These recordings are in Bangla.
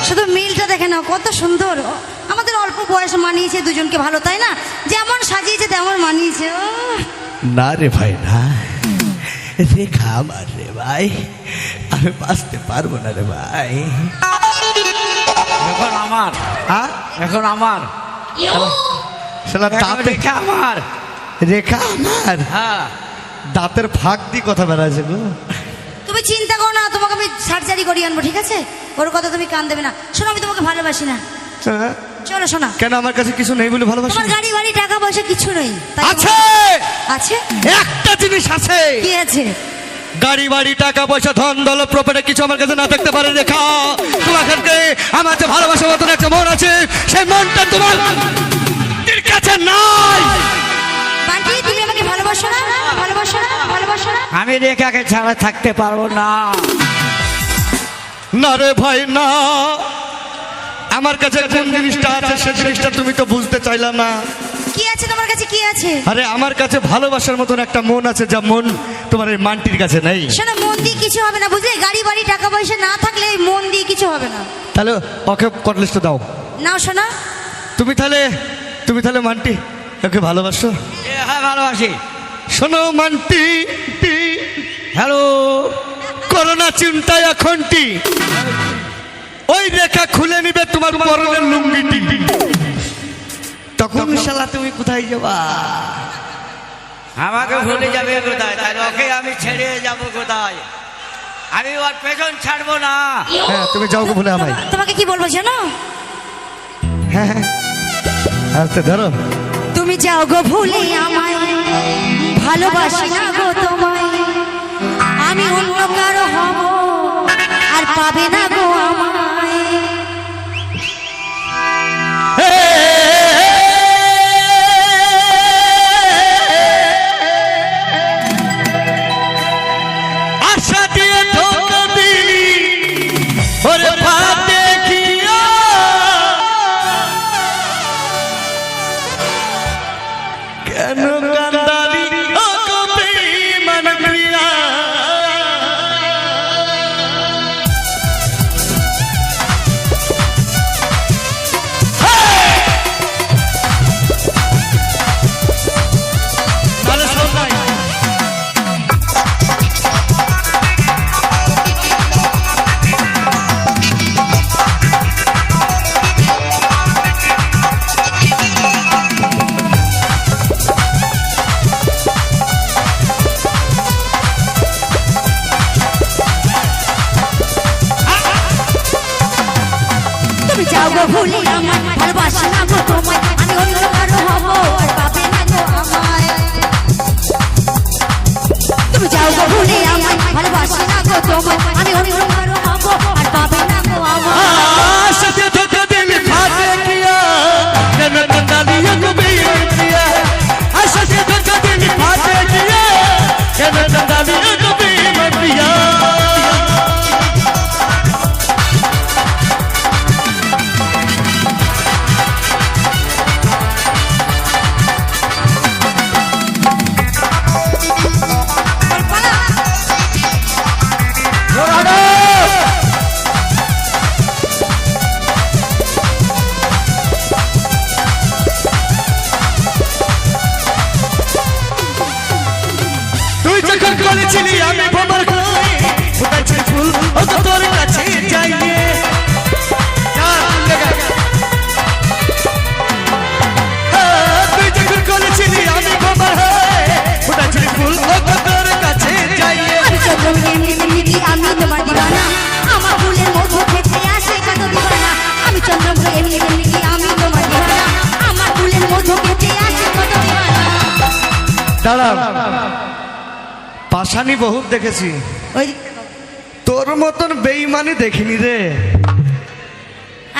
শুধু মিলটা দেখে নাও কত সুন্দর। আমাদের অল্প বয়স মানিয়েছে দুজনকে ভালো, তাই না? যেমন সাজিয়েছে তেমন মানিয়েছে। না রে ভাই না, রেখা আমার রে ভাই, আমি বাঁচতে পারবো না রে ভাই। এখন আমার, এখন আমার রেখা আমার, রেখা আমার। হ্যাঁ, দাঁতের ফাঁক দিয়ে কথা বেড়াচ্ছে গো। তুমি চিন্তা করো না, তোমাকে আমি সার্জারি করিয়ে আনবো, ঠিক আছে? ওর কথা তুমি কান দেবে না। শোনো, আমি তোমাকে ভালোবাসি না। চলো শোনা। কেন আমার কাছে কিছু নেই বলে ভালোবাসি? তোমার গাড়ি বাড়ি টাকা পয়সা কিছু নেই। আছে, আছে একটা জিনিস আছে। কি আছে? গাড়ি বাড়ি টাকা পয়সা ধন দৌলত প্রপার্টি কিছু আমার কাছে না থাকতে পারে রেখা, তোমাকে আমার যে ভালোবাসার মতন একটা মন আছে, সেই মনটা তোমার কাছে নাই। বান্টি, তুমি আমাকে ভালোবাসো না? ভালোবাসো না? ভালোবাসো না? আমি রেখাকে ছাড়া থাকতে পারবো না। না রে ভাই না, আমার কাছে কোন জিনিসটা আছে সেই জিনিসটা তুমি তো বুঝতে চাইলা না। কি আছে তোমার কাছে? কি আছে? আরে আমার কাছে ভালোবাসার মতন একটা মন আছে, যা মন তোমার এই মানটির কাছে নেই। শোনো, মন দিয়ে কিছু হবে না, বুঝলে? গাড়ি বাড়ি টাকা পয়সা না থাকলে এই মন দিয়ে কিছু হবে না। তাহলে ওকে কটলিস্ট দাও। নাও শোনা। তুমি তাহলে মানটি ওকে ভালোবাসো? হ্যাঁ, ভালোবাসি। শোনো মানটি, হ্যালো, করোনা চিন্তায় এখনটি ওই রেখা খুলে নিবে তোমার পরনের লুঙ্গিটি, তখন শালা তুমি কোথায় যাবা? আমাকে ভুলে যাবে কোথায়? তাহলে ওকে আমি ছেড়ে যাব কোথায়? আমি ওর পেছন ছাড়বো না। হ্যাঁ, তুমি যাও গো ভুলে আমায়। তোমাকে কি বলবো জানো? হ্যাঁ, আস্তে ধরো। তুমি যাও গো ভুলে আমায়, ভালোবাসি না গো তোমায়, আমি অন্য কারো হব আর পাবে না গো আমায়। আশা দিয়ে ধোঁকা দিলি ওরে ভাতে খিয়া, কেন কান্দালি ও গো বেঈমান প্রিয়া? তাহলে শোন নাই, তুমি যাও গো ভুলে আমায়, ভালোবাসি না গো তোমায়, আমি অন্য কারো হব আর পাবে না গো আমায়। তুমি যাও গো ভুলে আমায়, ভালোবাসি না গো তোমায়, আমি অন্য কারো হব আর পাবে না গো আমায়। আশা দিয়ে ধোঁকা দিলি ভাতে খিয়া, কেন কান্দালি ও গো বেঈমান প্রিয়া? আশা দিয়ে ধোঁকা দিলি ভাতে খিয়া, কেন কান্দালি ও গো বেঈমান প্রিয়া? তুই যখন করেছিলি আমি ভ্রমণ করি, ফুটাইছি ফুল ও তো তোর কাছে যাইয়ে। তুই যখন করেছিলি আমি ভ্রমণ ফুটাইছি ফুল ও তো তোর কাছে যাইয়ে। আমি চন্দ্রমুখী এমনি আমি তোমার দিবানা, আমার ফুলের মধু খেতে আসে কত দিবানা। আমি চন্দ্রমুখী এমনি আমি তোমার দিবানা, আমার ফুলের মধু খেতে আসে কত দিবানা। দাঁড়া, পাশানি বহুত দেখেছি, ওই তোর মতন বেঈমানি দেখিনি রে।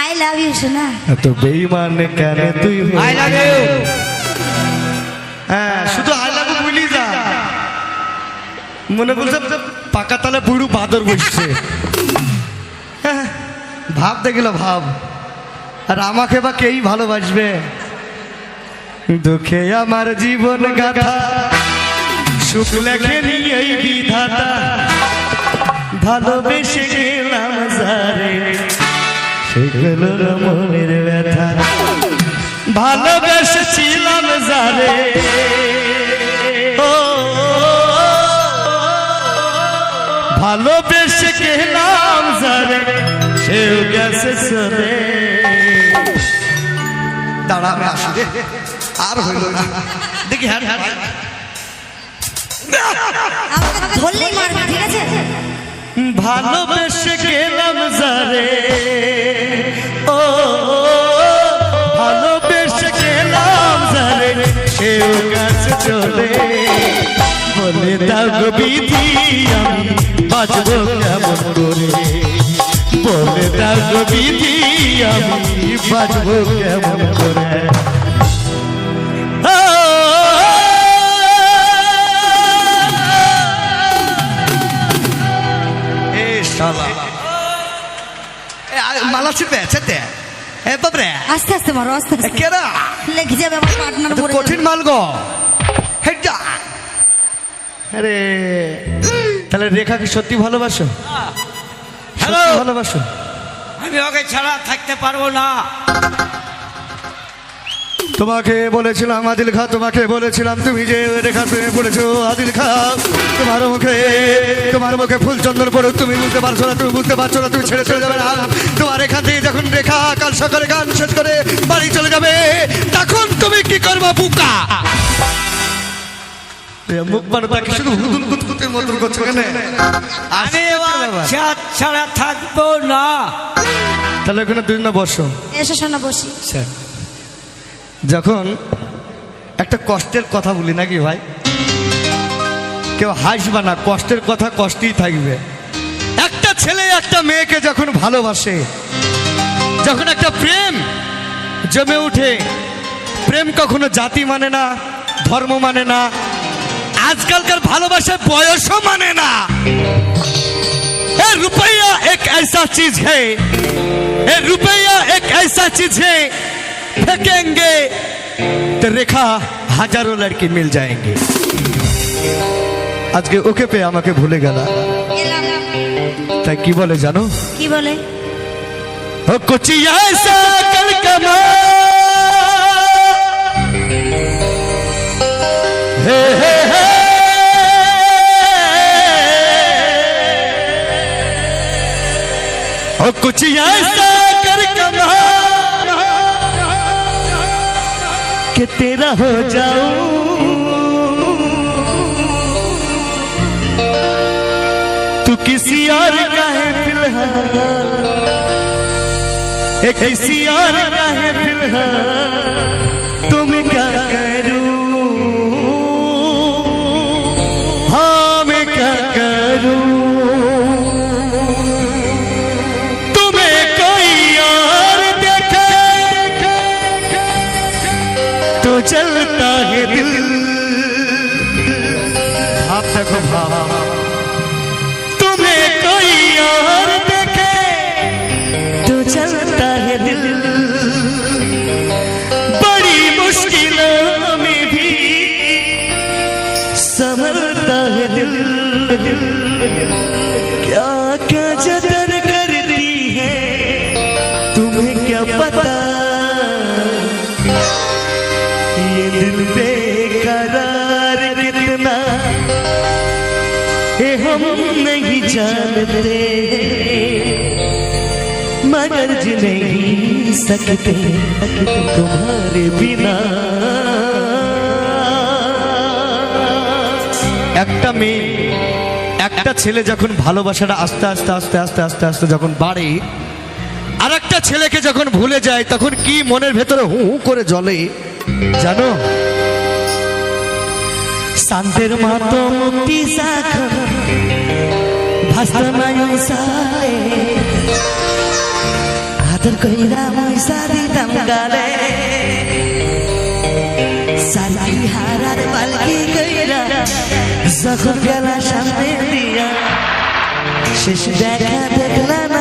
আই লাভ ইউ সোনা। এত বেঈমান কেন তুই? I love you. হ্যাঁ, শুধু আই লাভ ইউ বলি যা, মনে বলছে পাকা তালে বুড়ু বাদর বসছে। হ্যাঁ, ভাব দেখিল ভাব, আর আমাকে বা কেই ভালোবাসবে? দুঃখে আমার জীবন গাথা সুখ লেখেনি এই বিধাতা, ভালোবেসে গেলাম যারে সেগুলো মনের ব্যথা ভালোবেসেছিলাম যারে ও ভালোবেসে গেলাম যারে সেও গেছে চলে দাঁড়া আমি আসি রে আর হইল না দেখি হ্যাঁ হ্যাঁ আমাকে ধরলেই মারবে ঠিক আছে ভালোবেসে গেলাম যারে ও ভালোবেসে গেলাম যারে সেও কাছে চলে বলে দাও গো বিধি আমি বাঁচবো কেমন করে বলে দাও গো বিধি আমি বাঁচবো কেমন করে মালা ছিপে আছে এ বাবরে আস্তে আস্তে মারো আস্তে আস্তে কেরা লেগে যাবে আমার পার্টনার পড়ে কঠিন মাল গো হেডা আরে তাহলে রেখা কি সত্যি ভালোবাসো হ্যালো সত্যি ভালোবাসো আমি ওকে ছাড়া থাকতে পারবো না তোমাকে বলেছিলাম আদিল খা তোমাকে বলেছিলাম তুমি যে রেখা প্রেমে পড়েছো আদিল খা তোমার মুখে ফুল চন্দন পড়ো তুমি বুঝতে পারছো না তুমি বুঝতে পারছো না তুমি ছেড়ে চলে যাবে না তোমার এখান থেকে যখন রেখা কাল সকালে গান শেষ করে বাড়ি চলে যাবে তখন তুমি কি করবা বুকা মুখ বানো তাকে শুধু হুদুল গুদগুদের মতন করছো কেন আমি এবার ছাড়া থাকবো না তাহলে ওখানে দুই না বসো এসে শোনা বসি যখন একটা কষ্টের কথা বলি নাকি ভাই কেউ হাসবা না কষ্টের কথা কষ্টেই থাকবে একটা ছেলে একটা মেয়েকে যখন ভালোবাসে যখন একটা প্রেম জমে উঠে প্রেম কখনো জাতি মানে না ধর্ম মানে না আজকালকার ভালোবাসার বয়সও মানে না रुपया एक ऐसा चीज है रुपया एक ऐसा चीज है फेंकेंगे तो रेखा हजारों लड़की मिल जाएंगे আজকে ওকে পেয়ে আমাকে ভুলে গেল তাই কি বলে জানো কি বলে ও कुछ ऐसा कल कमा हे हे हे ओ कुछ ऐसा कर कमा कि तेरा हो जाऊं तू किसी और का है फिलहाल एक किसी और का है फिलहाल तुम क्या करूं हाँ मैं क्या करूं चलता है दिल आप देखो भाव तुम्हें कोई और देखे तो चलता है दिल बड़ी मुश्किलों में भी संभलता है दिल क्या क्या जतन करती है तुम्हें क्या पता दिल बेकरार कितना ये हम नहीं जानते मगर जी नहीं सकते तुम्हारे बिना একটা মেয়ে একটা ছেলে যখন ভালোবাসাটা আস্তে আস্তে আস্তে আস্তে আস্তে আস্তে যখন বাড়ে আর একটা ছেলেকে যখন ভুলে যায় তখন কি মনের ভেতরে হু হু করে জ্বলে জানো শান্তের মতো মুক্তি শাখা ভাষায় আদর কইরা ময়সা দিতাম গালে সালি হারার পালকি কইরা যখন গেলা সামনে দিয়া শেষ দেখা দেখলা না